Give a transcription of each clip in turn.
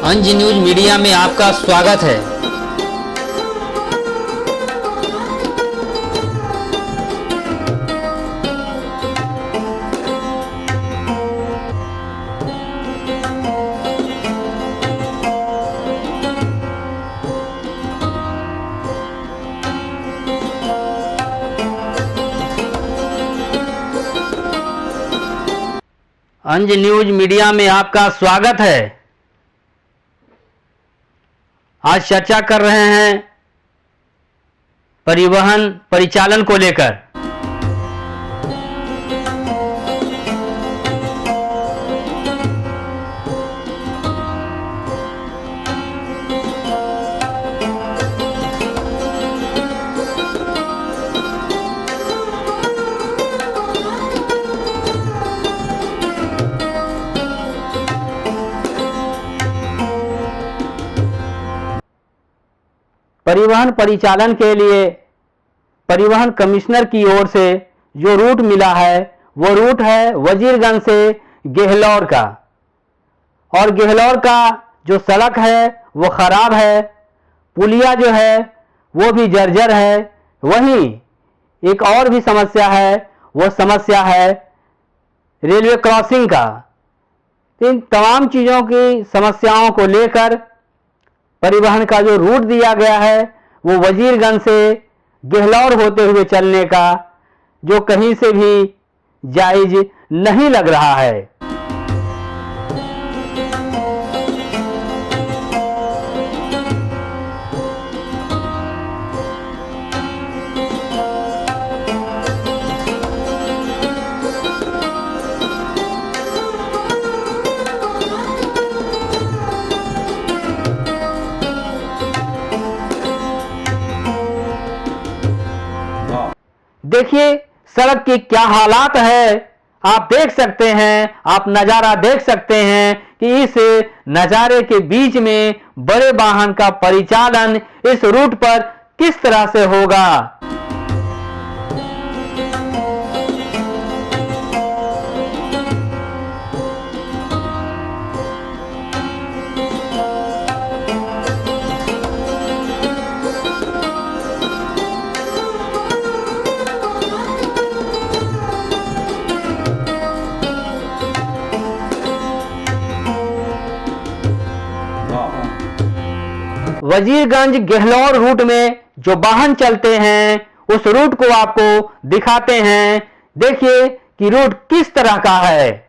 अंज news media में आपका स्वागत है। अंज न्यूज मीडिया में आपका स्वागत है। आज चर्चा कर रहे हैं परिवहन परिचालन को लेकर। परिवहन परिचालन के लिए परिवहन कमिश्नर की ओर से जो रूट मिला है वो रूट है वजीरगंज से गेहलोर का, और गेहलोर का जो सड़क है वो खराब है, पुलिया जो है वो भी जर्जर है। वहीं एक और भी समस्या है, वो समस्या है रेलवे क्रॉसिंग का। इन तमाम चीज़ों की समस्याओं को लेकर परिवहन का जो रूट दिया गया है वो वजीरगंज से गेहलोर होते हुए चलने का, जो कहीं से भी जायज नहीं लग रहा है। देखिए सड़क की क्या हालात है, आप देख सकते हैं, आप नज़ारा देख सकते हैं कि इस नज़ारे के बीच में बड़े वाहन का परिचालन इस रूट पर किस तरह से होगा। वजीरगंज गेहलोर रूट में जो वाहन चलते हैं उस रूट को आपको दिखाते हैं। देखिए कि रूट किस तरह का है।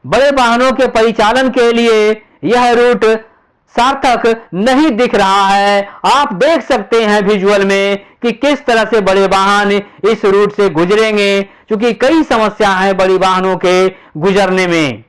बड़े वाहनों के परिचालन के लिए यह रूट सार्थक नहीं दिख रहा है। आप देख सकते हैं विजुअल में कि किस तरह से बड़े वाहन इस रूट से गुजरेंगे, क्योंकि कई समस्या है बड़ी वाहनों के गुजरने में।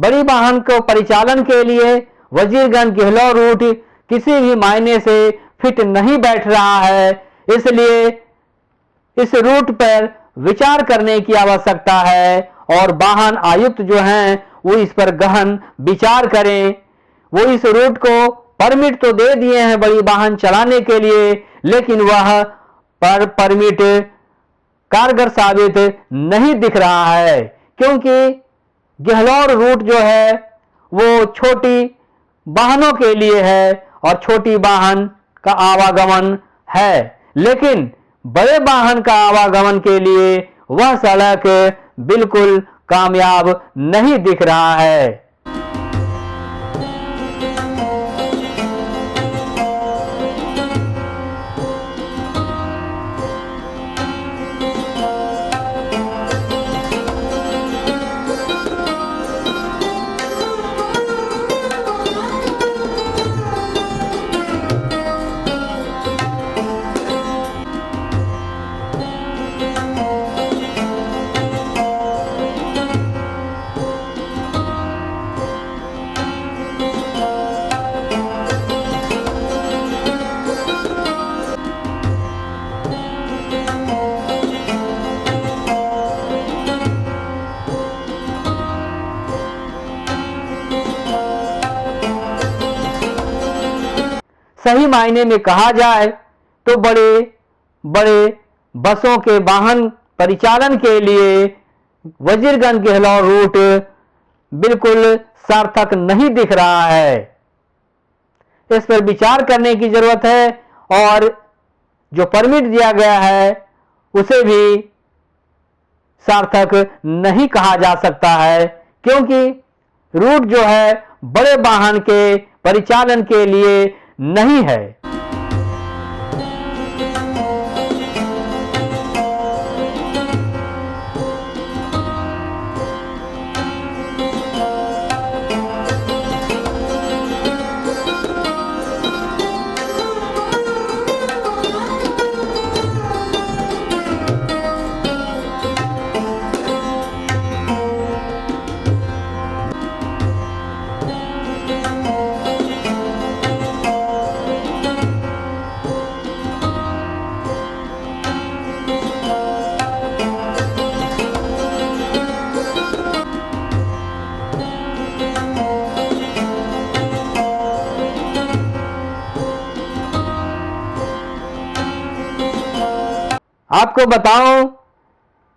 बड़ी वाहन को परिचालन के लिए वजीरगंज गेहलोर रूट किसी भी मायने से फिट नहीं बैठ रहा है। इसलिए इस रूट पर विचार करने की आवश्यकता है और वाहन आयुक्त जो हैं वो इस पर गहन विचार करें। वो इस रूट को परमिट तो दे दिए हैं बड़ी वाहन चलाने के लिए, लेकिन वह परमिट कारगर साबित नहीं दिख रहा है, क्योंकि गेहलोर रूट जो है वो छोटी वाहनों के लिए है और छोटी वाहन का आवागमन है, लेकिन बड़े वाहन का आवागमन के लिए वह सड़क बिल्कुल कामयाब नहीं दिख रहा है। सही मायने में कहा जाए तो बड़े बड़े बसों के वाहन परिचालन के लिए वजीरगंज गेहलोर रूट बिल्कुल सार्थक नहीं दिख रहा है। इस पर विचार करने की जरूरत है और जो परमिट दिया गया है उसे भी सार्थक नहीं कहा जा सकता है, क्योंकि रूट जो है बड़े वाहन के परिचालन के लिए नहीं है। आपको बताऊं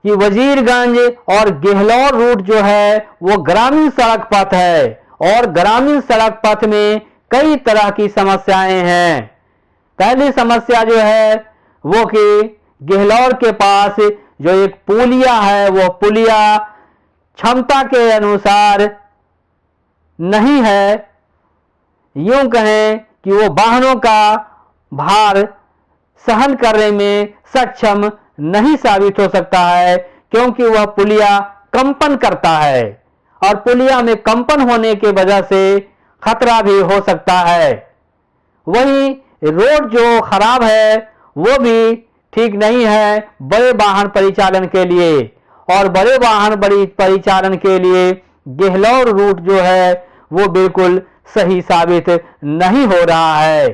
कि वजीरगंज और गेहलोर रूट जो है वो ग्रामीण सड़क पथ है और ग्रामीण सड़क पथ में कई तरह की समस्याएं हैं। पहली समस्या जो है वो कि गेहलोर के पास जो एक पुलिया है वो पुलिया क्षमता के अनुसार नहीं है। यूं कहें कि वो वाहनों का भार सहन करने में सक्षम नहीं साबित हो सकता है, क्योंकि वह पुलिया कंपन करता है और पुलिया में कंपन होने के वजह से खतरा भी हो सकता है। वहीं रोड जो खराब है वो भी ठीक नहीं है बड़े वाहन परिचालन के लिए, और बड़े वाहन बड़ी परिचालन के लिए गेहलोर रूट जो है वो बिल्कुल सही साबित नहीं हो रहा है।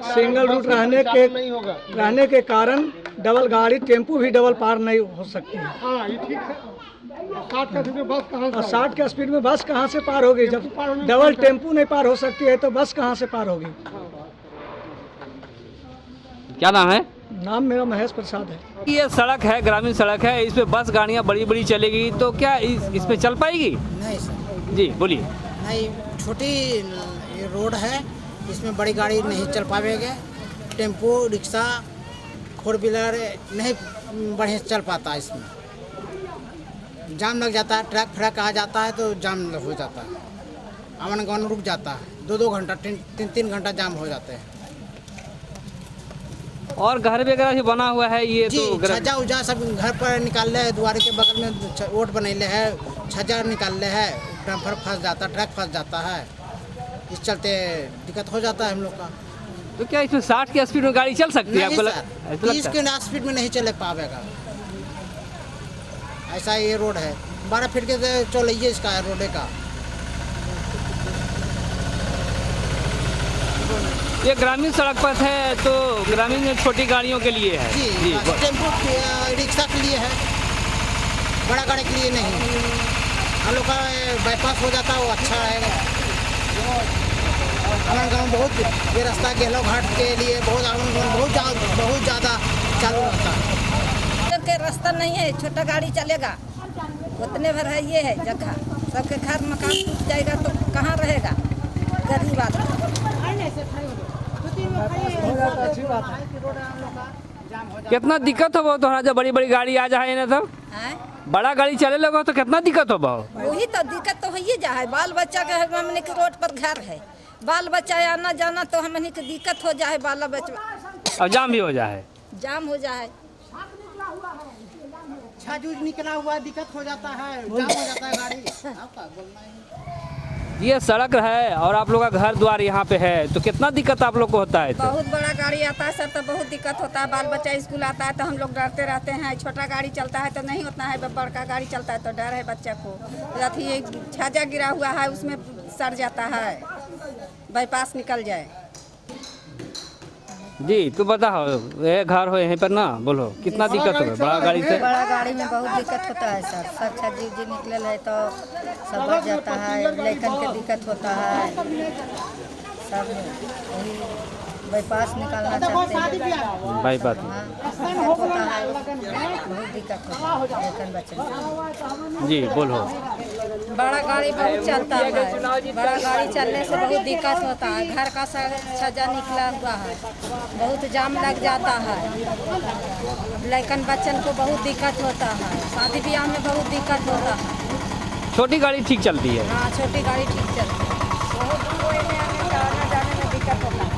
सिंगल रूट रहने के कारण डबल गाड़ी टेम्पू भी डबल पार नहीं हो सकती है। हाँ, ये ठीक है। 60 का स्पीड में बस कहाँ और 60 के स्पीड में बस कहाँ से पार होगी? जब डबल टेम्पू नहीं पार हो सकती है तो बस कहाँ से पार होगी? क्या नाम है? नाम मेरा महेश प्रसाद है। ये सड़क है, ग्रामीण सड़क है, इस पे बस गाड़ियाँ बड़ी बड़ी चलेगी तो क्या इस पे चल पाएगी? नहीं सर, जी बोलिए। नहीं, छोटी रोड है, इसमें बड़ी गाड़ी नहीं चल पाएगा। टेम्पो, रिक्शा, फोर व्हीलर नहीं बढ़िया चल पाता है। इसमें जाम लग जाता है, ट्रक फ्रक आ जाता है तो जाम हो जाता है, आवन गमन रुक जाता है, 2-2 घंटा 3-3 घंटा जाम हो जाते हैं। और घर वगैरह भी बना हुआ है ये जी, तो छज्जा उजा सब घर पर निकाल ले है, द्वारे के बगल में ओट बनैले है, छज्जा निकाल ले है, डंपर फंस जाता है, ट्रक फंस जाता है, इस चलते दिक्कत हो जाता है हम लोग का। तो क्या इसमें 60 की स्पीड में गाड़ी चल सकती है आपको? नहीं सर, 30 के स्पीड में नहीं चले पाएगा। ऐसा ये रोड है, 12 फीट के चौड़ाई इसका है रोड का। ये ग्रामीण सड़क पथ है तो ग्रामीण में छोटी गाड़ियों के लिए है। जी, टेम्पो रिक्शा के लिए है, बड़ा गाड़ी के लिए नहीं। हम लोग का बाईपास हो जाता है, वो अच्छा रहेगा। हमारे गाँव बहुत ये रास्ता गेलो घाट के लिए बहुत ज़्यादा चालू रहता है। के रास्ता नहीं है, छोटा गाड़ी चलेगा उतने भर है, ये है जगह। सबके घर मकान टूट जाएगा तो कहाँ रहेगा गरीब आदमी? कितना दिक्कत हो थोड़ा जब बड़ी बड़ी गाड़ी आ जाए ना, तब बड़ा गाड़ी चले लगो तो कितना दिक्कत हो? वही तो दिक्कत तो है जा है। बाल बच्चा के हमने के रोड पर घर है, बाल बच्चा आना जाना तो हमने के दिक्कत हो जाए। बाल बच्चा और जाम भी हो जाए, जाम हो जाए, छाजूज निकला हुआ दिक्कत हो जाता है, जाम हो जाता है गाड़ी। ये सड़क है और आप लोग का घर द्वार यहाँ पे है तो कितना दिक्कत आप लोग को होता है? बहुत बड़ा गाड़ी आता है सर तो बहुत दिक्कत होता है। बाल बच्चा स्कूल आता है तो हम लोग डरते रहते हैं। छोटा गाड़ी चलता है तो नहीं होता है, बड़का गाड़ी चलता है तो डर है बच्चे को। अथी छाजा गिरा हुआ है उसमें सड़ जाता है, बाईपास निकल जाए। जी तो बताओ, ये घर हो यहीं पर ना, बोलो कितना दिक्कत होगा बड़ा गाड़ी से? बड़ा गाड़ी में बहुत दिक्कत होता है सर, सब छज्जी उज्जी निकल है तो सब बढ़ जाता है, लेकिन के दिक्कत होता है। सब वही बाईपास निकालना चाहते हैं, बाईपास दिक्कत होता है, बहुत दिक्कत होता है लेकिन बच्चे। जी बोलो। बड़ा गाड़ी बहुत चलता है, बड़ा गाड़ी चलने से बहुत दिक्कत होता है। घर का छज्जा निकला हुआ है, बहुत जाम लग जाता है, लेकिन बच्चन को बहुत दिक्कत होता है। शादी ब्याह में बहुत दिक्कत होता है। छोटी गाड़ी ठीक चलती है? हाँ, छोटी गाड़ी ठीक चलती है, बहुत दूर आने जाने में दिक्कत होता है।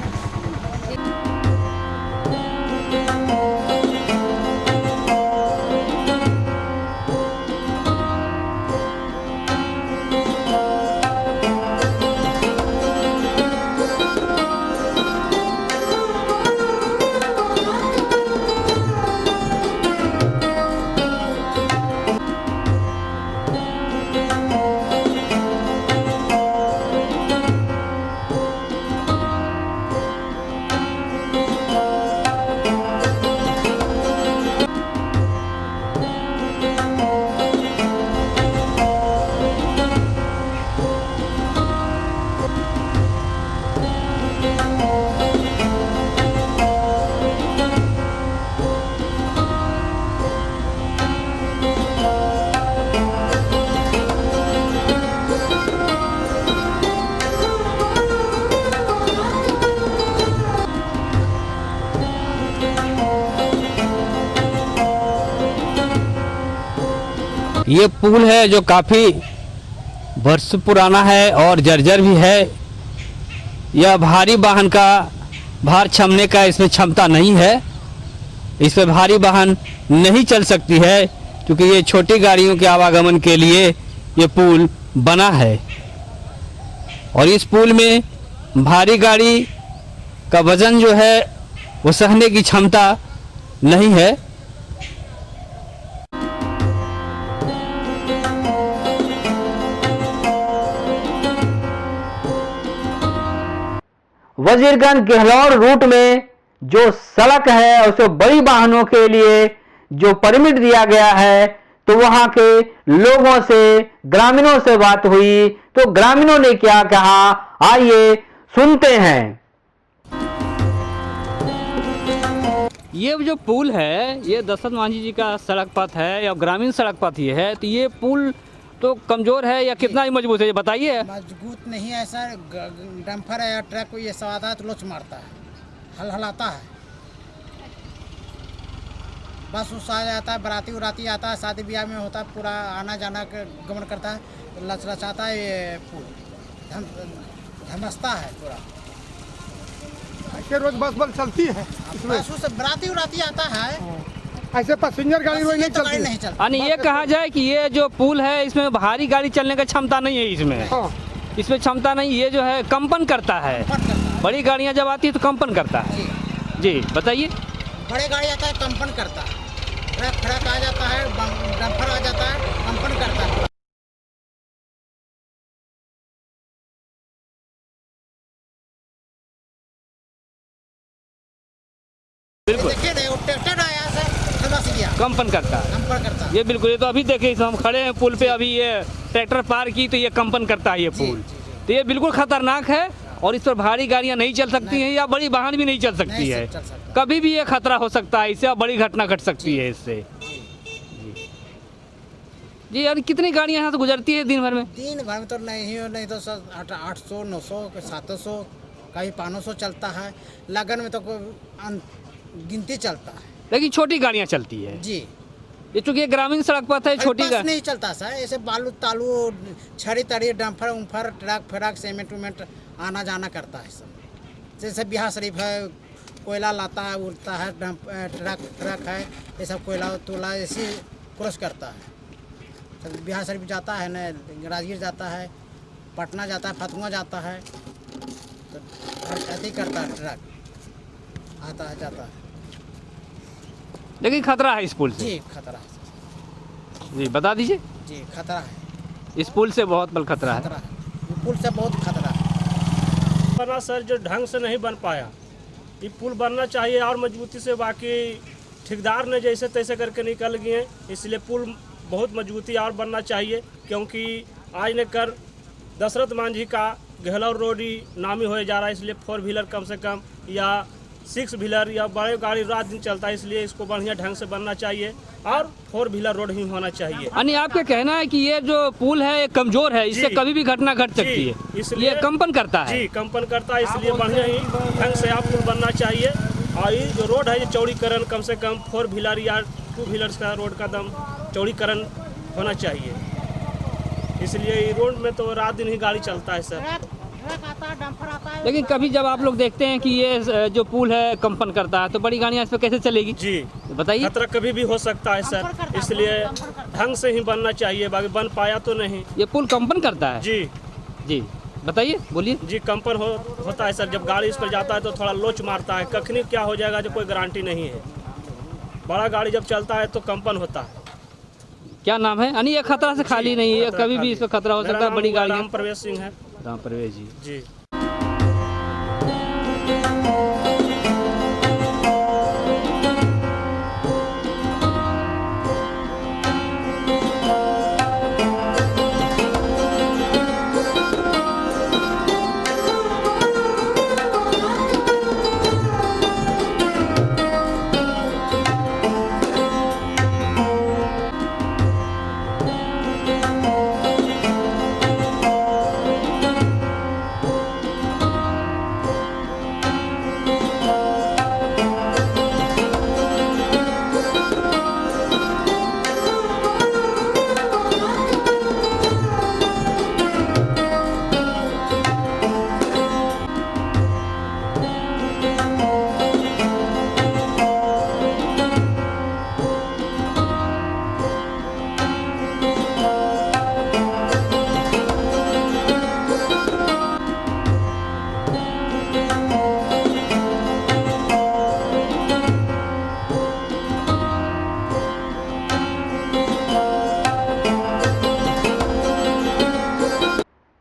ये पुल है जो काफ़ी वर्ष पुराना है और जर्जर भी है। यह भारी वाहन का भार क्षमने का इसमें क्षमता नहीं है, इस पर भारी वाहन नहीं चल सकती है क्योंकि ये छोटी गाड़ियों के आवागमन के लिए ये पुल बना है। और इस पुल में भारी गाड़ी का वजन जो है वो सहने की क्षमता नहीं है। वजीरगंज गहलौर रूट में जो सड़क है उसे बड़ी वाहनों के लिए जो परमिट दिया गया है, तो वहां के लोगों से, ग्रामीणों से बात हुई तो ग्रामीणों ने क्या कहा, आइए सुनते हैं। ये जो पुल है ये दशरथ मांझी जी का सड़क पथ है या ग्रामीण सड़क पथ ये है, तो ये पुल तो कमजोर है या कितना ही मजबूत है ये बताइए। मजबूत नहीं है सर, डंपर है या ट्रक ये सब आता है तो लोच मारता है, हलहलाता है, बस उस आ जाता है, बराती उराती आता है, शादी ब्याह में होता है, पूरा आना जाना गमन करता है, तो लचलचाता है ये पुल, धमसता है पूरा। ऐसे रोज बस बस चलती है इसमें, बस उससे बराती उराती आता है, ऐसे पैसेंजर गाड़ी रोज नहीं तो गाड़ी चलती नहीं चलती। यानी ये कहा जाए कि ये जो पुल है इसमें भारी गाड़ी चलने का क्षमता नहीं है, हाँ। इसमें क्षमता नहीं, ये जो है कंपन करता है, कंपन करता है। बड़ी गाड़ियां जब आती है तो कंपन करता है। जी, जी बताइए। बड़े गाड़ी आता है कंपन करता है, ट्रक आ जाता है, डंपर आ जाता है, कंपन करता है। बिल्कुल देखिए ना, वो ट्रैक्टर आया सर, धमस गया, कंपन करता है, कंपन करता है। ये बिल्कुल। ये तो अभी देखिए हम खड़े हैं पुल पे, अभी ये ट्रैक्टर पार की तो ये कंपन करता है ये पुल, तो ये बिल्कुल खतरनाक है और इस पर भारी गाड़ियां नहीं चल सकती हैं या बड़ी वाहन भी नहीं चल सकती नहीं है, चल सकता। कभी भी ये खतरा हो सकता है, इससे और बड़ी घटना घट सकती है इससे। जी यार कितनी गाड़ियां यहाँ से गुजरती है दिन भर में? दिन भर में तो नहीं तो सर 800 900 700 कभी 500 चलता है, लगन में तो गिनती चलता है। लेकिन छोटी गाड़ियां चलती है जी, ये चूंकि ग्रामीण सड़क पथ है, छोटी बस नहीं चलता सर, ऐसे बालू तालू छड़ी तड़ी डंफर उम्फर ट्रक फ्रक सीमेंट उमेंट आना जाना करता है सब। जैसे बिहार शरीफ है, कोयला लाता है, उड़ता है, ट्रक है, ये सब कोयला तोला ऐसे क्रॉस करता है। सब बिहार शरीफ जाता है न, राजगीर जाता है, पटना जाता है, फतुआ जाता है, तो अति करता है, ट्रक आता है जाता है। लेकिन खतरा है इस पुल से। जी खतरा है, जी बता दीजिए। जी खतरा है, इस पुल से बहुत बड़ा खतरा है। खतरा है, पुल से बहुत खतरा है। बना सर जो ढंग से नहीं बन पाया, ये पुल बनना चाहिए और मजबूती से, बाकी ठेकेदार ने जैसे तैसे करके निकल गए, इसलिए पुल बहुत मजबूती और बनना चाहिए, क्योंकि आज ने कर दशरथ मांझी का गहलौर रोड ही नामी हो जा रहा है, इसलिए 4 व्हीलर कम से कम या 6 व्हीलर या बड़े गाड़ी रात दिन चलता है, इसलिए इसको बढ़िया ढंग से बनना चाहिए और 4 व्हीलर रोड ही होना चाहिए। यानी आपका कहना है कि ये जो पुल है ये कमजोर है, इससे जी। कभी भी घटना घट सकती है, इसलिए ये कंपन करता है। जी कंपन करता है, इसलिए बढ़िया ही ढंग से आप पुल बनना चाहिए। और ये जो रोड है ये चौड़ीकरण कम से कम 4 व्हीलर या 2 व्हीलर्स का रोड का दम चौड़ीकरण होना चाहिए, इसलिए ये रोड में तो रात दिन ही गाड़ी चलता है सर। ट्रक आता है, डंपर आता है। लेकिन कभी जब आप लोग देखते हैं कि ये जो पुल है कंपन करता है, तो बड़ी गाड़ियां इस पर कैसे चलेगी? जी बताइए। खतरा कभी भी हो सकता है सर, इसलिए ढंग से ही बनना चाहिए, बाकी बन पाया तो नहीं। ये पुल कंपन करता है? जी जी बताइए, बोलिए। जी कंपन होता है सर, जब गाड़ी इस पर जाता है तो थोड़ा लोच मारता है, कखनी क्या हो जाएगा जो कोई गारंटी नहीं है। बड़ा गाड़ी जब चलता है तो कंपन होता है। क्या नाम है? यानी ये खतरा से खाली नहीं है, कभी भी इस पर खतरा हो सकता है, बड़ी गाड़ी। राम प्रवेश सिंह है। राम प्रवेश जी। जी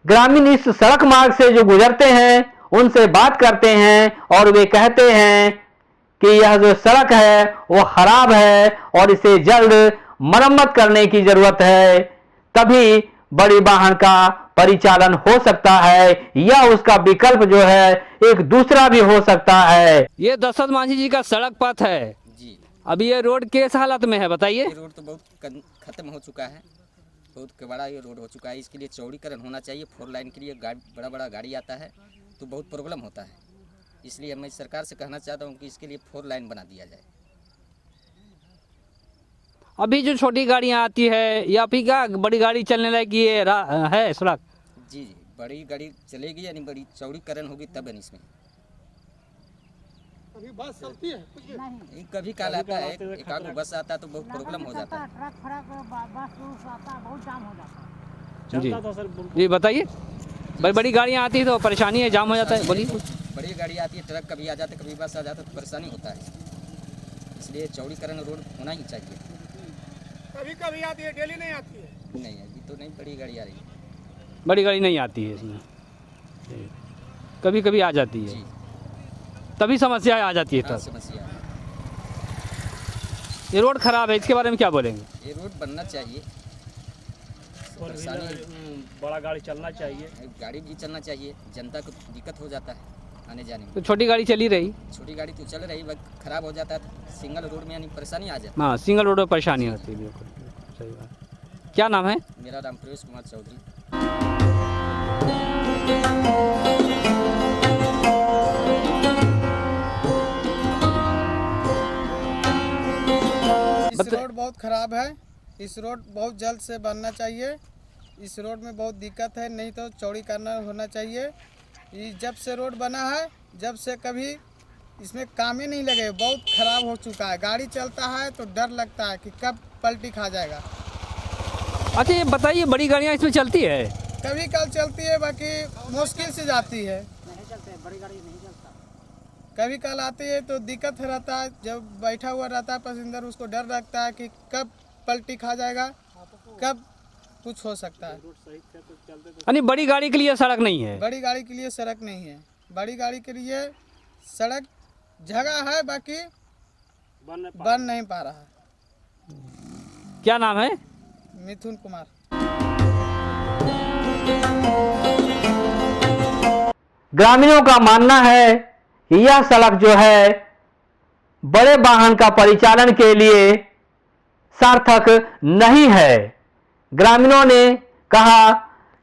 ग्रामीण इस सड़क मार्ग से जो गुजरते हैं उनसे बात करते हैं और वे कहते हैं कि यह जो सड़क है वो खराब है और इसे जल्द मरम्मत करने की जरूरत है, तभी बड़ी वाहन का परिचालन हो सकता है या उसका विकल्प जो है एक दूसरा भी हो सकता है। ये दशरथ मांझी जी का सड़क पथ है अभी ये रोड किस हालत में है बताइए? ये रोड तो बहुत खत्म हो चुका है, बहुत बड़ा ये रोड हो चुका है। इसके लिए चौड़ीकरण होना चाहिए। 4 लाइन के लिए बड़ा बड़ा गाड़ी आता है तो बहुत प्रॉब्लम होता है। इसलिए मैं सरकार से कहना चाहता हूँ कि इसके लिए 4 लाइन बना दिया जाए। अभी जो छोटी गाड़ियाँ आती है या फिर क्या बड़ी गाड़ी चलने लायक ये है सड़क? जी जी, बड़ी गाड़ी चलेगी यानी बड़ी चौड़ीकरण होगी तब इसमें। अभी बस चलती है कुछ भी। कभी काल आता है, एक आध बस आता है तो बहुत प्रॉब्लम हो जाता है। ट्रक फ्रक बस आता है, बहुत जाम हो जाता है। जी चलता था सर जी बताइए। बड़ी गाड़ियाँ आती है तो परेशानी है, जाम हो जाता है, बोलिए कुछ। बड़ी गाड़ी आती है, ट्रक कभी आ जाते कभी बस आ जाता तो परेशानी होता है। इसलिए चौड़ीकरण रोड होना ही चाहिए। कभी कभी आती है, डेली नहीं आती है। नहीं अभी तो नहीं, बड़ी गाड़ी आ रही है। बड़ी गाड़ी नहीं आती है इसमें, कभी कभी आ जाती है, जी तभी समस्या आ जाती है। हाँ, तब समस्या है। ये रोड खराब है, इसके बारे में क्या बोलेंगे? ये रोड बनना चाहिए। फोर परेशानी व्हीलर बड़ा गाड़ी चलना चाहिए। गाड़ी भी चलना चाहिए, जनता को दिक्कत हो जाता है आने जाने में। तो छोटी गाड़ी चली रही, छोटी गाड़ी तो चल रही, वक्त खराब हो जाता है तो सिंगल रोड में यानी परेशानी आ जाती हाँ सिंगल रोड में परेशानी होती है। बिल्कुल सही बात। क्या नाम है? है। मेरा नाम प्रवेश कुमार चौधरी। इस रोड बहुत खराब है। इस रोड बहुत जल्द से बनना चाहिए। इस रोड में बहुत दिक्कत है, नहीं तो चौड़ीकरण होना चाहिए। ये जब से रोड बना है, जब से कभी इसमें काम ही नहीं लगे, बहुत खराब हो चुका है। गाड़ी चलता है तो डर लगता है कि कब पलटी खा जाएगा। अच्छा ये बताइए, बड़ी गाड़ियाँ इसमें चलती है? कभी कल चलती है, बाकी मुश्किल से जाती है। कभी कल आती है तो दिक्कत रहता है, जब बैठा हुआ रहता है पैसेंजर, उसको डर लगता है कि कब पलटी खा जाएगा, कब कुछ हो सकता है। यानी बड़ी गाड़ी के लिए सड़क नहीं है? बड़ी गाड़ी के लिए सड़क नहीं है। बड़ी गाड़ी के लिए सड़क जगह है, बाकी बन नहीं पा रहा है। क्या नाम है? मिथुन कुमार। ग्रामीणों का मानना है कि यह सड़क जो है बड़े वाहन का परिचालन के लिए सार्थक नहीं है। ग्रामीणों ने कहा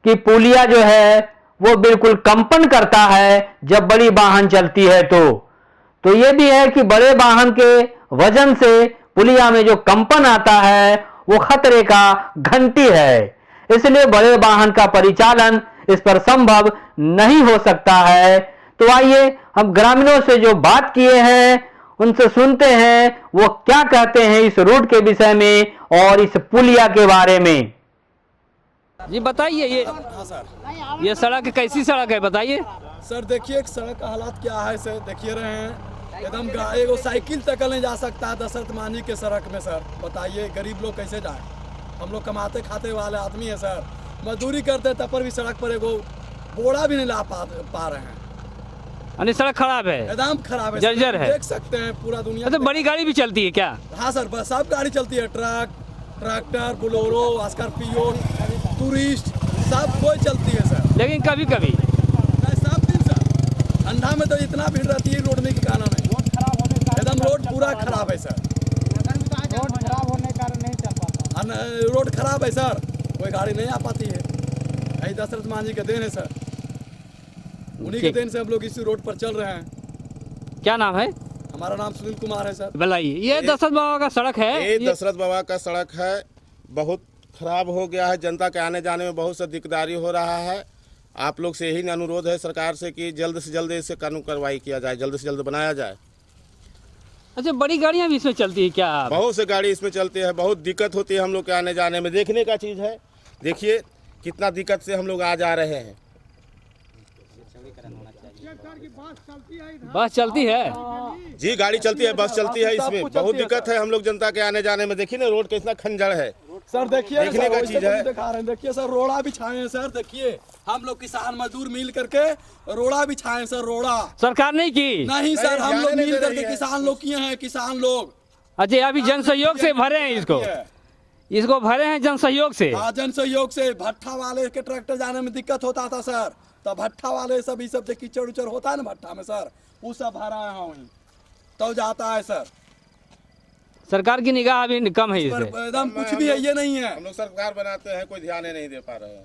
कि पुलिया जो है वो बिल्कुल कंपन करता है जब बड़ी वाहन चलती है तो ये भी है कि बड़े वाहन के वजन से पुलिया में जो कंपन आता है वो खतरे का घंटी है। इसलिए बड़े वाहन का परिचालन इस पर संभव नहीं हो सकता है। तो आइए हम ग्रामीणों से जो बात किए हैं उनसे सुनते हैं वो क्या कहते हैं इस रूट के विषय में और इस पुलिया के बारे में। जी बताइए, ये सड़क कैसी सड़क है बताइए? सर देखिए सड़क का हालात क्या है सर, देखिए रहे हैं एकदम एगो साइकिल तक नहीं जा सकता है दशरथ मांझी के सड़क में। सर बताइए गरीब लोग कैसे जाए? हम लोग कमाते खाते वाले आदमी है सर, मजदूरी करते हैं तब पर भी सड़क पर एगो बोरा भी नहीं ला पा रहे हैं। यानी सड़क खराब है, एकदम खराब है, जर्जर है। देख सकते हैं पूरा दुनिया। तो बड़ी गाड़ी भी चलती है क्या? हाँ सर, बस सब गाड़ी चलती है, truck, tractor, Bolero, Scorpio, tourist, सब कोई चलती है सर। लेकिन कभी कभी सब दिन सर, ठंडा में तो इतना भीड़ रहती है रोड में कि कहना नहीं। एकदम रोड पूरा खराब है सर। रोड खराब होने के कारण नहीं चल पाता। रोड खराब है सर, कोई गाड़ी नहीं आ पाती है। यही दशरथ मांझी के देन है सर, उन्हीं के देन से हम लोग इसी रोड पर चल रहे हैं। क्या नाम है? हमारा नाम सुनील कुमार है सर। बताइए, ये दशरथ बाबा का सड़क है? ये दशरथ बाबा का सड़क है, बहुत खराब हो गया है। जनता के आने जाने में बहुत सा दिकदारी हो रहा है। आप लोग से यही अनुरोध है सरकार से कि जल्द से जल्द इसे कानून कार्रवाई किया जाए, जल्द से जल्द बनाया जाए। अच्छा बड़ी गाड़ियाँ भी इसमें चलती है क्या? बहुत से गाड़ी इसमें चलती है, बहुत दिक्कत होती है हम लोग के आने जाने में। देखने का चीज़ है, देखिए कितना दिक्कत से हम लोग आ जा रहे हैं। बस चलती है? जी गाड़ी चलती है, बस चलती है, इसमें बहुत दिक्कत है हम लोग जनता के आने जाने में। देखिए ना रोड कितना खंजर है। सर देखिए देखने का चीज है। दिखा रहे हैं, देखिए सर रोड़ा बिछाए हैं सर। देखिए हम लोग किसान मजदूर मिल करके रोड़ा बिछाए हैं सर। रोड़ा सरकार नहीं की? नहीं सर, हम लोग जाने नहीं मिल दे करके रही है। किसान लोग किए हैं, किसान लोग। अच्छा अभी जन सहयोग से भरे हैं इसको भरे हैं जन सहयोग से? हाँ जन सहयोग से। भट्ठा वाले के ट्रैक्टर जाने में दिक्कत होता था सर, तो भट्ठा वाले सब ये सब जो कीचड़ उचड़ होता है ना भट्ठा में सर, वो सब भरा है वहीं तो जाता है सर। सरकार की निगाह अभी कम है पर इसे। एकदम कुछ भी है ये नहीं है। हम लोग सरकार बनाते हैं, कोई ध्यान ही नहीं दे पा रहे हैं।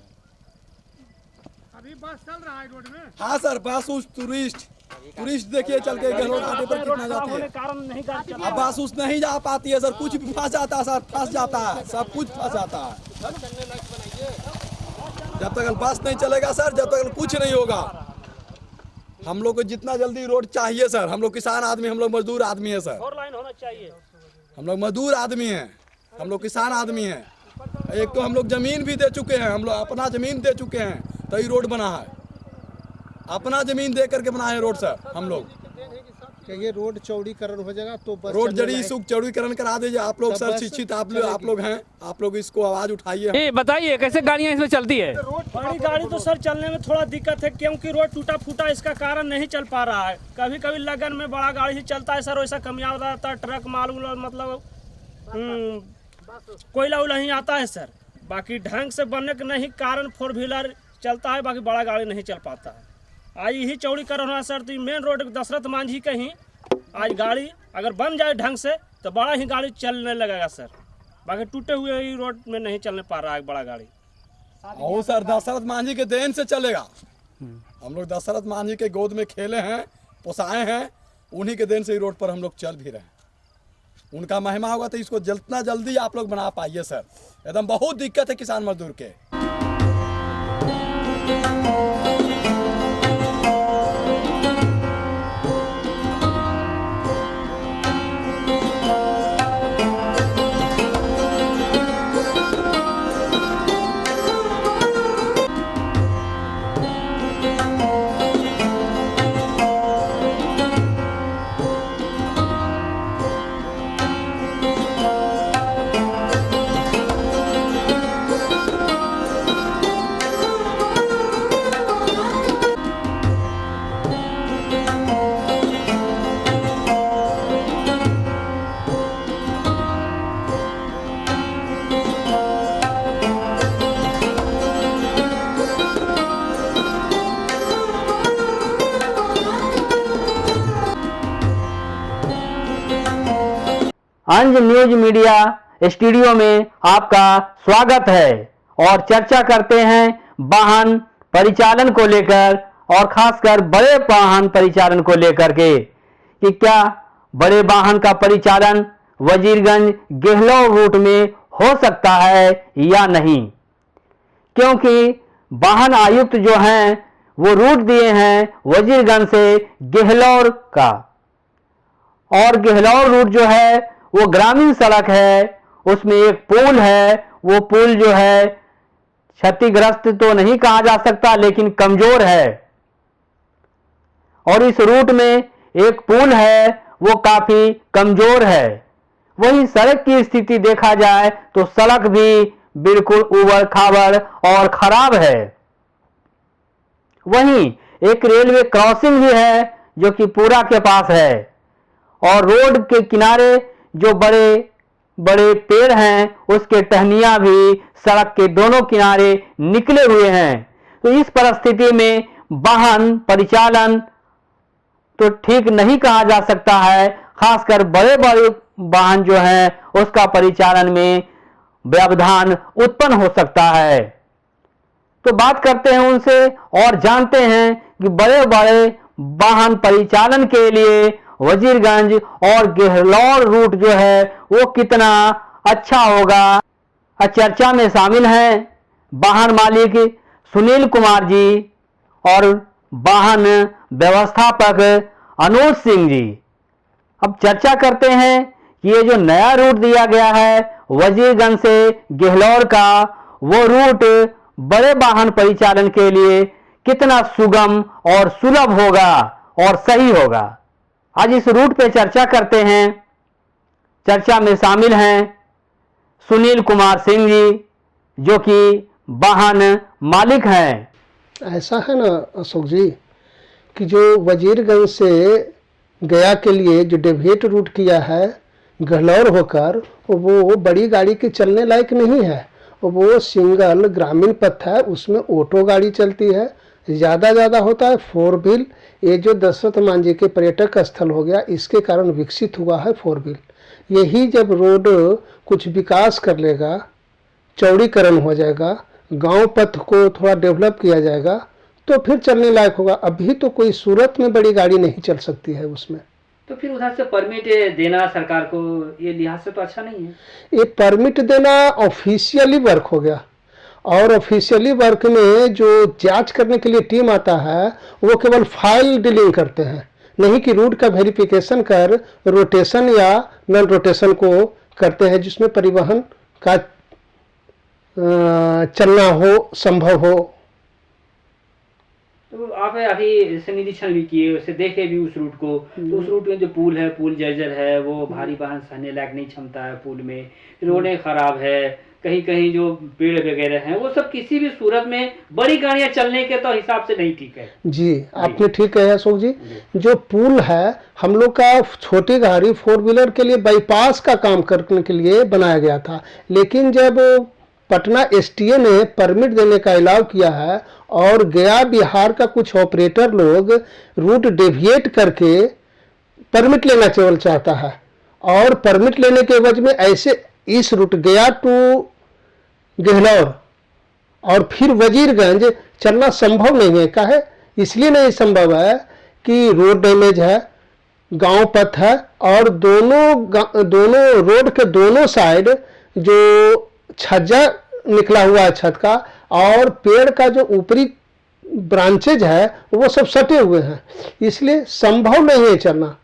अभी बस चल रहा है रोड में। हाँ सर, बस उस टूरिस्ट देखिए चल के गहलोत घाटी पर कितना जाती है। कारण नहीं गाड़ी अब बस उस नहीं जा पाती है सर, कुछ भी फंस जाता है सर, फंस जाता है, सब कुछ फंस जाता है। जब तक बस नहीं चलेगा सर, जब तक कुछ नहीं होगा। हम लोग को जितना जल्दी रोड चाहिए सर, हम लोग किसान आदमी, हम लोग मजदूर आदमी है सर, 4 लाइन होना चाहिए। हम लोग मजदूर आदमी हैं, हम लोग किसान आदमी हैं। एक तो हम लोग जमीन भी दे चुके हैं, हम लोग अपना जमीन दे चुके हैं तो ये रोड बना है, अपना जमीन दे करके बनाए रोड सर। हम लोग ये रोड चौड़ीकरण हो जाएगा तो बस रोड जड़ी सुख चौड़ीकरण करा दीजिए। आप लोग सर शिक्षित, आप लोग हैं, आप लोग इसको आवाज उठाइए। ये बताइए कैसे गाड़ियाँ इसमें चलती है? बड़ी गाड़ी तो सर चलने में थोड़ा दिक्कत है, क्योंकि रोड टूटा फूटा इसका कारण नहीं चल पा रहा है। कभी कभी लगन में बड़ा गाड़ी ही चलता है सर, वैसा कमियां रहता है, ट्रक माल मतलब कोयला उला ही आता है सर। बाकी ढंग से बनने के नहीं कारण 4 व्हीलर चलता है, बाकी बड़ा गाड़ी नहीं चल पाता है। आज यही चौड़ीकरण होना सर, तो मेन रोड दशरथ मांझी कहीं आज गाड़ी अगर बन जाए ढंग से तो बड़ा ही गाड़ी चलने लगेगा सर। बाकी टूटे हुए ही रोड में नहीं चलने पा रहा है बड़ा गाड़ी। और सर दशरथ मांझी के देन से चलेगा। हम लोग दशरथ मांझी के गोद में खेले हैं, पोसाए हैं, उन्हीं के देन से ही रोड पर हम लोग चल भी रहे हैं। उनका महिमा होगा तो इसको जितना जल्दी आप लोग बना पाइए सर। एकदम बहुत दिक्कत है किसान मजदूर के। अंज न्यूज मीडिया स्टूडियो में आपका स्वागत है और चर्चा करते हैं वाहन परिचालन को लेकर और खासकर बड़े वाहन परिचालन को लेकर के कि क्या बड़े वाहन का परिचालन वजीरगंज गेहलोर रूट में हो सकता है या नहीं, क्योंकि वाहन आयुक्त जो हैं वो रूट दिए हैं वजीरगंज से गेहलोर का, और गेहलोर रूट जो है वो ग्रामीण सड़क है, उसमें एक पुल है, वो पुल जो है क्षतिग्रस्त तो नहीं कहा जा सकता लेकिन कमजोर है, और इस रूट में एक पुल है वो काफी कमजोर है। वहीं सड़क की स्थिति देखा जाए तो सड़क भी बिल्कुल उबड़ खाबड़ और खराब है। वहीं एक रेलवे क्रॉसिंग भी है जो कि पूरा के पास है, और रोड के किनारे जो बड़े बड़े पेड़ हैं उसके टहनियां भी सड़क के दोनों किनारे निकले हुए हैं। तो इस परिस्थिति में वाहन परिचालन तो ठीक नहीं कहा जा सकता है, खासकर बड़े बड़े वाहन जो हैं उसका परिचालन में व्यवधान उत्पन्न हो सकता है। तो बात करते हैं उनसे और जानते हैं कि बड़े बड़े वाहन परिचालन के लिए वजीरगंज और गेहलोर रूट जो है वो कितना अच्छा होगा। चर्चा में शामिल हैं वाहन मालिक सुनील कुमार जी और वाहन व्यवस्थापक अनुज सिंह जी। अब चर्चा करते हैं कि ये जो नया रूट दिया गया है वजीरगंज से गेहलोर का, वो रूट बड़े वाहन परिचालन के लिए कितना सुगम और सुलभ होगा और सही होगा। आज इस रूट पे चर्चा करते हैं। चर्चा में शामिल हैं सुनील कुमार सिंह जी जो कि वाहन मालिक हैं। ऐसा है ना अशोक जी कि जो वजीरगंज से गया के लिए जो डेविएट रूट किया है गहलोर होकर, वो बड़ी गाड़ी के चलने लायक नहीं है। वो सिंगल ग्रामीण पथ है, उसमें ऑटो गाड़ी चलती है, ज़्यादा होता है 4 व्हील। ये जो दशरथ मांझी के पर्यटक स्थल हो गया इसके कारण विकसित हुआ है 4 व्हील। यही जब रोड कुछ विकास कर लेगा, चौड़ीकरण हो जाएगा, गांव पथ को थोड़ा डेवलप किया जाएगा, तो फिर चलने लायक होगा। अभी तो कोई सूरत में बड़ी गाड़ी नहीं चल सकती है उसमें। तो फिर उधर से परमिट देना सरकार को, ये लिहाज से तो अच्छा नहीं है। ये परमिट देना ऑफिशियली वर्क हो गया, और ऑफिशियली वर्क में जो जांच करने के लिए टीम आता है वो केवल फाइल डीलिंग करते हैं, नहीं कि रूट का वेरिफिकेशन कर रोटेशन या नॉन रोटेशन को करते हैं, जिसमें परिवहन का चलना हो, संभव हो। तो आप अभी इसे निरीक्षण भी किए, उसे देखे भी उस रूट को, तो उस रूट में जो पुल है, पुल जर्जर है, वो भारी वाहन सहने लायक नहीं क्षमता है पुल में, रोडें खराब है, कहीं कहीं जो पेड़ वगैरह हैं वो सब किसी भी सूरत में बड़ी गाड़ियां चलने के तो हिसाब से नहीं ठीक है। जी आपने ठीक कहा अशोक जी। जो पुल है हम लोग का छोटी गाड़ी 4 व्हीलर के लिए बाईपास का काम करने के लिए बनाया गया था, लेकिन जब पटना एसटीए ने परमिट देने का अलाउ किया है और गया बिहार का कुछ ऑपरेटर लोग रूट डेविएट करके परमिट लेना केवल चाहता है, और परमिट लेने के एवज में ऐसे इस रूट गया टू गहलौर और फिर वजीरगंज चलना संभव नहीं है। काहे? इसलिए नहीं संभव है कि रोड डैमेज है, गांव पथ है, और दोनों रोड के दोनों साइड जो छज्जा निकला हुआ है छत का, और पेड़ का जो ऊपरी ब्रांचेज है वो सब सटे हुए हैं, इसलिए संभव नहीं है चलना।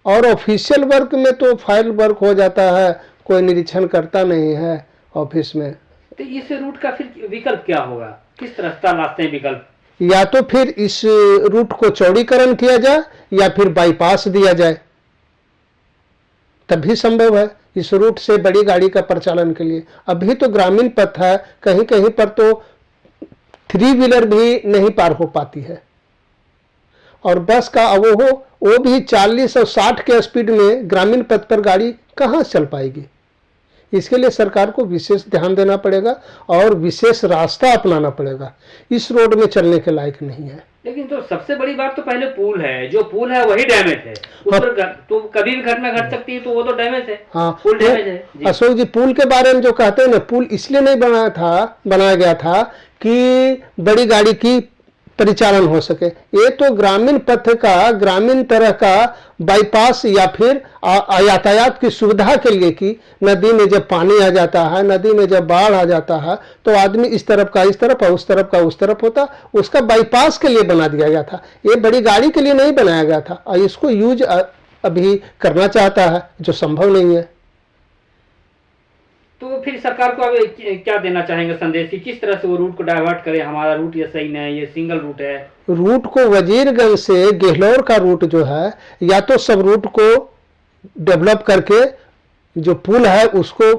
और ऑफिशियल वर्क में तो फाइल वर्क हो जाता है, कोई निरीक्षण करता नहीं है ऑफिस में। तो इस रूट का फिर विकल्प क्या होगा, किस रास्ते विकल्प? या तो फिर इस रूट को चौड़ीकरण किया जाए या फिर बाईपास दिया जाए, तभी संभव है इस रूट से बड़ी गाड़ी का परिचालन के लिए। अभी तो ग्रामीण पथ है, कहीं कहीं पर तो 3 व्हीलर भी नहीं पार हो पाती है, और बस का वो भी 40 और 60 के स्पीड में ग्रामीण पथ पर गाड़ी कहाँ चल पाएगी। इसके लिए सरकार को विशेष ध्यान देना पड़ेगा और विशेष रास्ता अपनाना पड़ेगा, इस रोड में चलने के लायक नहीं है। लेकिन तो सबसे बड़ी बात तो पहले पुल है, जो पुल है वही डैमेज है, उस पर तो कभी भी घटना घट सकती है, तो वो तो डैमेज है। हाँ, पुल डैमेज है। अशोक जी, पुल के बारे में जो कहते हैं ना, पुल इसलिए नहीं बनाया गया था कि बड़ी गाड़ी की परिचालन हो सके। ये तो ग्रामीण पथ का, ग्रामीण तरह का बाईपास या फिर यातायात की सुविधा के लिए कि नदी में जब पानी आ जाता है, नदी में जब बाढ़ आ जाता है, तो आदमी इस तरफ का इस तरफ और उस तरफ का उस तरफ होता, उसका बाईपास के लिए बना दिया गया था। ये बड़ी गाड़ी के लिए नहीं बनाया गया था, और इसको यूज अभी करना चाहता है, जो संभव नहीं है। तो फिर सरकार को अब क्या देना चाहेंगे संदेश कि किस तरह से वो रूट को डाइवर्ट करे? हमारा रूट ये सही नहीं है, ये सिंगल रूट है। रूट को वजीरगंज से गहलौर का रूट जो है, या तो सब रूट को डेवलप करके जो पुल है उसको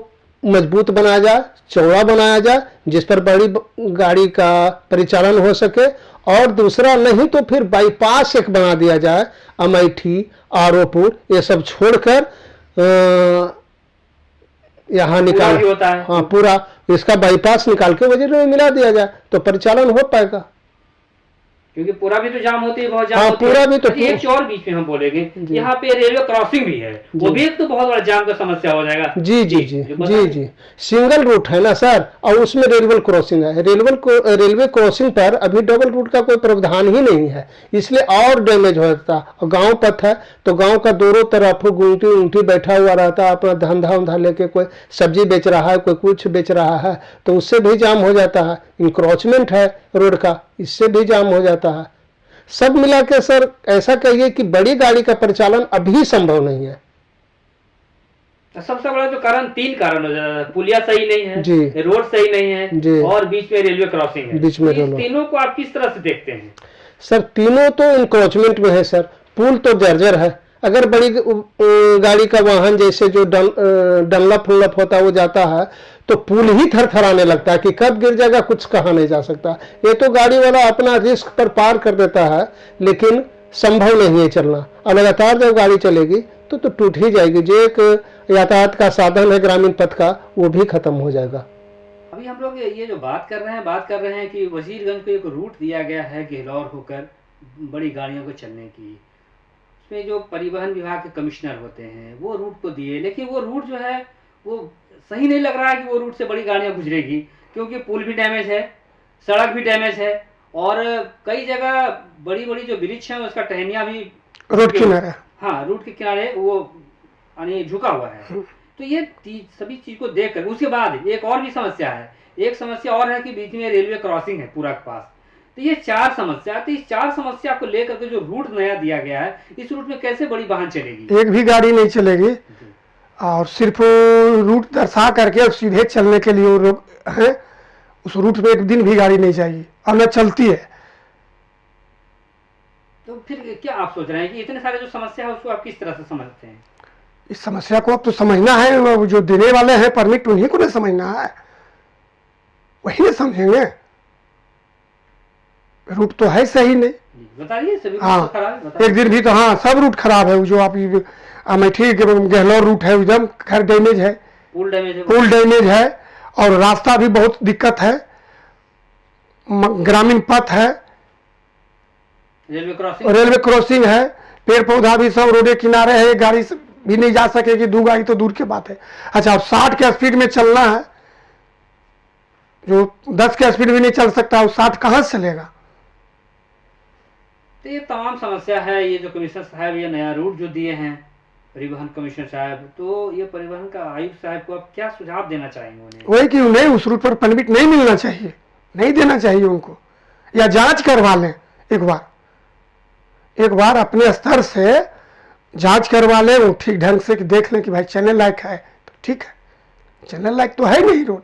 मजबूत बनाया जाए, चौड़ा बनाया जाए, जिस पर बड़ी गाड़ी का परिचालन हो सके, और दूसरा नहीं तो फिर बाईपास एक बना दिया जाए, अमेठी, आरोपुर, ये सब छोड़कर यहाँ निकाल होता है। हाँ, पूरा इसका बाईपास निकाल के वजीर में मिला दिया जाए तो परिचालन हो पाएगा। क्योंकि पूरा भी तो जाम होती है, बहुत जाम हाँ, होती पूरा है। भी तो एक और बीच में हम बोलेंगे, यहाँ पे रेलवे क्रॉसिंग भी है, वो भी एक तो बहुत बड़ा जाम का समस्या हो जाएगा। जी जी जी जी जी, सिंगल रूट है ना सर, और उसमें रेलवे क्रॉसिंग है। रेलवे क्रॉसिंग पर अभी डबल रूट का कोई प्रावधान ही नहीं है, इसलिए और डैमेज हो जाता। और गांव पथ है तो गांव का दोनों तरफ गुंटी उंटी बैठा हुआ रहता है, अपना धंधा उंधा लेके, कोई सब्जी बेच रहा है, कोई कुछ बेच रहा है, तो उससे भी जाम हो जाता है। इंक्रोचमेंट है रोड का, इससे भी जाम हो जाता है। सब मिला के सर ऐसा कहिए कि बड़ी गाड़ी का परिचालन अभी संभव नहीं है। सबसे बड़ा जो कारण, 3 कारण हो जाता है, पुलिया सही नहीं है जी, रोड सही नहीं है जी, और बीच में रेलवे क्रॉसिंग है। बीच में तो तीनों को आप किस तरह से देखते हैं? सर तीनों तो इंक्रोचमेंट में है सर। पुल तो जर्जर है, अगर बड़ी गाड़ी का वाहन जैसे जो डनलप होता है वो जाता है तो पुल ही थरथराने लगता है कि कब गिर जाएगा, कुछ कहा नहीं जा सकता। ये तो गाड़ी वाला अपना रिस्क पर पार कर देता है, लेकिन संभव नहीं है चलना। और लगातार जब गाड़ी चलेगी तो टूट ही जाएगी। जो एक यातायात का साधन है ग्रामीण पथ का, वो भी खत्म हो जाएगा। अभी हम लोग ये जो बात कर रहे हैं कि वजीरगंज को एक रूट दिया गया है गहलौर होकर बड़ी गाड़ियों को चलने की। इसमें जो परिवहन विभाग के कमिश्नर होते हैं वो रूट तो दिए, लेकिन वो रूट जो है वो सही नहीं लग रहा है कि वो रूट से बड़ी गाड़ियां गुजरेगी, क्योंकि पुल भी डैमेज है, सड़क भी डैमेज है, और कई जगह बड़ी बड़ी जो वृक्ष है उसका टहनिया भी रोड किनारे, हाँ रूट के किनारे वो यानी झुका हुआ है। तो ये सभी चीज को देख कर उसके बाद एक और भी समस्या है, एक समस्या और है कि बीच में रेलवे क्रॉसिंग है पूरा के पास। तो ये 4 समस्या, तो इस 4 समस्या को लेकर के जो रूट नया दिया गया है, इस रूट में कैसे बड़ी वाहन चलेगी? एक भी गाड़ी नहीं चलेगी, और सिर्फ रूट दर्शा करके और सीधे चलने के लिए वो लोग हैं। उस रूट पे एक दिन भी गाड़ी नहीं चाहिए और न चलती है। तो फिर क्या आप सोच रहे हैं कि इतने सारे जो समस्या है उसको आप किस तरह से समझते हैं? इस समस्या को अब तो समझना है, वो जो देने वाले हैं परमिट उन्हीं को नहीं समझना है, वही नहीं समझेंगे। रूट तो है सही नहीं, बताइए सभी रूट हाँ तो खराब है, बताइए। एक दिन भी तो हाँ सब रूट खराब है। वो जो आप अमेठी गहलोर रूट है एकदम खैर डैमेज है, पुल डैमेज है, पुल डैमेज है, और रास्ता भी बहुत दिक्कत है, ग्रामीण पथ है, रेलवे क्रॉसिंग है, पेड़ पौधा भी सब रोडे किनारे है, गाड़ी से भी नहीं जा सकेगी, 2 गाड़ी तो दूर की बात है। अच्छा अब 60 के स्पीड में चलना है, जो 10 के स्पीड भी नहीं चल सकता, वो 60 कहाँ से चलेगा? तो ये तमाम समस्या है। ये जो कमिश्नर साहब ये नया रूट जो दिए हैं परिवहन कमिश्नर साहब, तो ये परिवहन का आयुक्त साहब को आप क्या सुझाव देना चाहेंगे उन्हें? वही कि उन्हें उस रूट पर परमिट नहीं मिलना चाहिए, नहीं देना चाहिए उनको, या जांच करवा लें एक बार अपने स्तर से जांच करवा लें, वो ठीक ढंग से देख लें कि भाई चलने लायक है तो ठीक है, चलने लायक तो है नहीं रोड।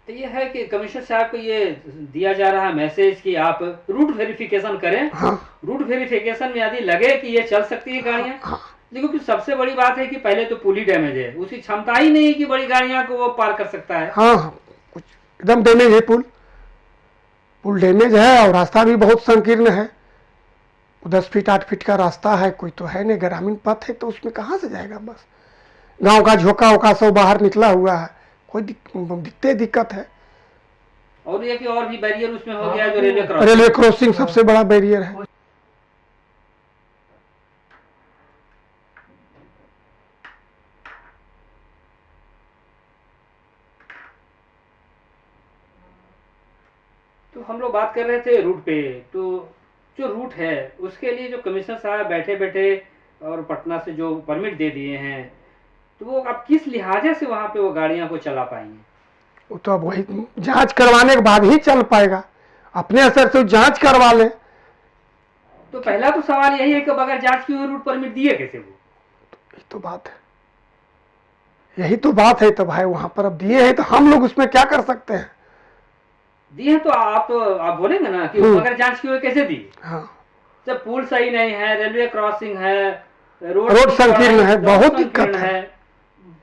तो ये है कि कमिश्नर साहब को ये दिया जा रहा है मैसेज कि आप रूट वेरिफिकेशन करें। हाँ। रूट वेरिफिकेशन में यदि लगे कि ये चल सकती है गाड़ियां, हाँ। देखो कि सबसे बड़ी बात है कि पहले तो पुल ही डैमेज है, उसकी क्षमता ही नहीं है कि बड़ी गाड़ियां को वो पार कर सकता है। हाँ कुछ एकदम डैमेज है, पुल डैमेज है, और रास्ता भी बहुत संकीर्ण है, 10 फीट 8 फीट का रास्ता है, कोई तो है नहीं, ग्रामीण पथ है, तो उसमें कहाँ से जाएगा? बस गांव का झोंका वोका सब बाहर निकला हुआ है, कोई दिक्कत है। और ये कि और भी बैरियर उसमें हो गया जो रेलवे क्रॉसिंग सबसे बड़ा बैरियर है। तो हम लोग बात कर रहे थे रूट पे, तो जो रूट है उसके लिए जो कमिश्नर साहब बैठे बैठे और पटना से जो परमिट दे दिए हैं, तो वो अब किस लिहाजे से वहां पे वो गाड़ियां को चला पाएंगे? वो तो अब वही जांच करवाने के बाद ही चल पाएगा, अपने असर से जांच करवा ले। तो पहला तो सवाल यही है कि बगैर जांच किए हुए रूट परमिट दिए कैसे वो? यही तो बात है। तो भाई वहां पर अब दिए हैं तो हम लोग उसमें क्या कर सकते हैं? दिए तो आप बोलेंगे ना कि बगैर जांच किए हुए कैसे दिए? हाँ। जब पुल सही नहीं है, रेलवे क्रॉसिंग है, रोड संकीर्ण है, बहुत दिक्कत है,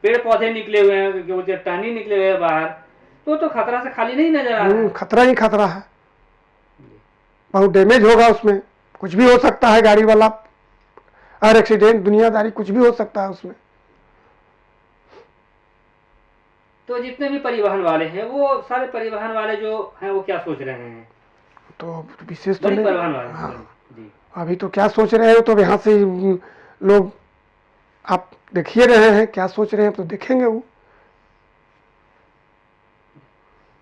पेड़ पौधे निकले हुए हैं, टहनी निकले हुए हैं बाहर, तो खतरा से खाली नहीं नजर आ रहा है। खतरा ही खतरा है, बहुत डैमेज होगा, उसमें कुछ भी हो सकता है, गाड़ी वाला हर एक्सीडेंट दुनियादारी कुछ भी हो सकता है उसमें। तो जितने भी परिवहन वाले हैं वो सारे परिवहन वाले जो हैं वो क्या सोच रहे हैं? तो विशेष तो नहीं, परिवहन वाले हाँ। जी अभी तो क्या सोच रहे हैं, तो यहाँ से लोग आप देखिए रहे हैं क्या सोच रहे हैं, तो देखेंगे वो।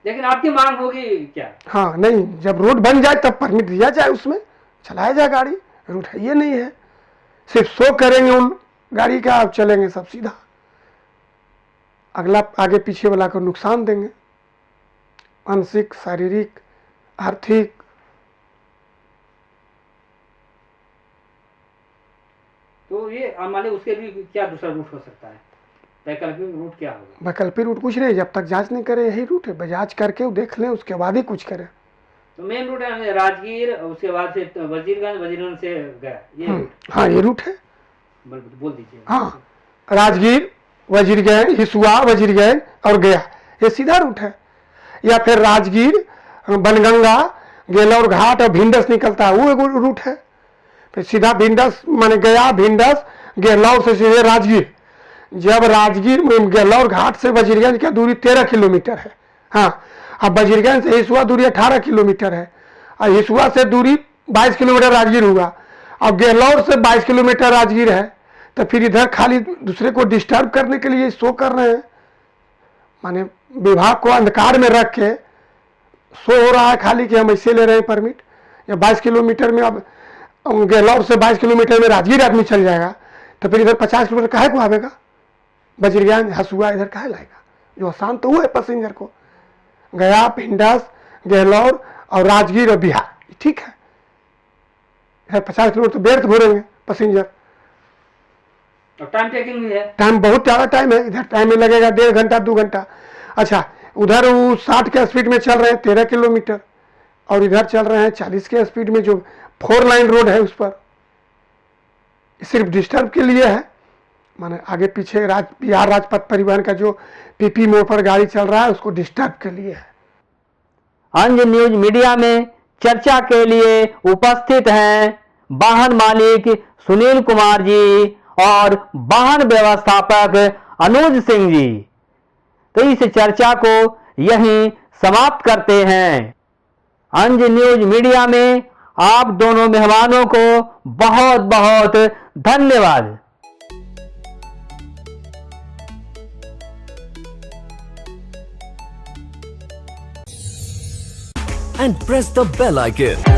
लेकिन आपकी मांग होगी क्या? हाँ नहीं, जब रोड बन जाए तब परमिट दिया जाए, उसमें चलाया जाए गाड़ी। रूट है ये नहीं है, सिर्फ शो करेंगे उन गाड़ी का, अब चलेंगे सब सीधा, अगला आगे पीछे वाला को नुकसान देंगे, मानसिक शारीरिक आर्थिक। तो ये मान लीजिए उसके भी क्या दूसरा रूट हो सकता है? वैकल्पिक रूट क्या होगा? वैकल्पिक रूट कुछ नहीं, जब तक जांच नहीं करे यही रूट है, जांच करके वो देख लें उसके बाद ही कुछ करें। तो मेन रूट है राजगीर, उसके बाद से वजीरगंज, वजीरगंज से गया ये रूट? हाँ ये रूट है, बोल दीजिए। हाँ राजगीर, वजीरगंज, हिसुआ, वजीरगंज और गया, ये सीधा रूट है। या फिर राजगीर, बनगंगा, गेलौर घाट और भिंडस निकलता है, वो एक रूट है। फिर सीधा भिंडस माने गया, भिंडस, गेलौर से सीधे राजगीर। जब राजगीर गेलौर घाट से वजीरगंज की दूरी 13 किलोमीटर है, हाँ, अब वजीरगंज से हिसुआ दूरी 18 किलोमीटर है, और हिसुआ से दूरी 22 किलोमीटर राजगीर हुआ, और गेहलोर से 22 किलोमीटर राजगीर है, तो फिर इधर खाली दूसरे को डिस्टर्ब करने के लिए शो कर रहे हैं। माने विभाग को अंधकार में रख के शो हो रहा है खाली कि हम ऐसे ले रहे हैं परमिट। या 22 किलोमीटर में, अब गेहलोर से 22 किलोमीटर में राजगीर आदमी चल जाएगा, तो फिर इधर 50 किलोमीटर काहे को आवेगा? बजरियान हसुआ इधर काहे लाएगा? जो आसान तो हुआ है पैसेंजर को, गया, पिंडस, गेहलोर और राजगीर और बिहार, ठीक है। इधर 50 किलोमीटर तो व्यर्थ घूरेंगे पैसेंजर। और टाइम टेकिंग भी है, टाइम बहुत ज़्यादा टाइम है। इधर टाइम में लगेगा 1.5 घंटा 2 घंटा। अच्छा, उधर वो 60 के स्पीड में चल रहे हैं 13 किलोमीटर, और इधर चल रहे हैं 40 के स्पीड में, जो 4 लाइन रोड है उस पर। सिर्फ डिस्टर्ब के लिए है, माने आगे पीछे बिहार राजपथ परिवहन का जो पीपी मोड़ पर गाड़ी चल रहा है उसको डिस्टर्ब के लिए है। अंज न्यूज मीडिया में चर्चा के लिए उपस्थित हैं वाहन मालिक सुनील कुमार जी और वाहन व्यवस्थापक अनुज सिंह जी। तो इस चर्चा को यहीं समाप्त करते हैं। अंज न्यूज मीडिया में आप दोनों मेहमानों को बहुत बहुत धन्यवाद। And press the bell icon.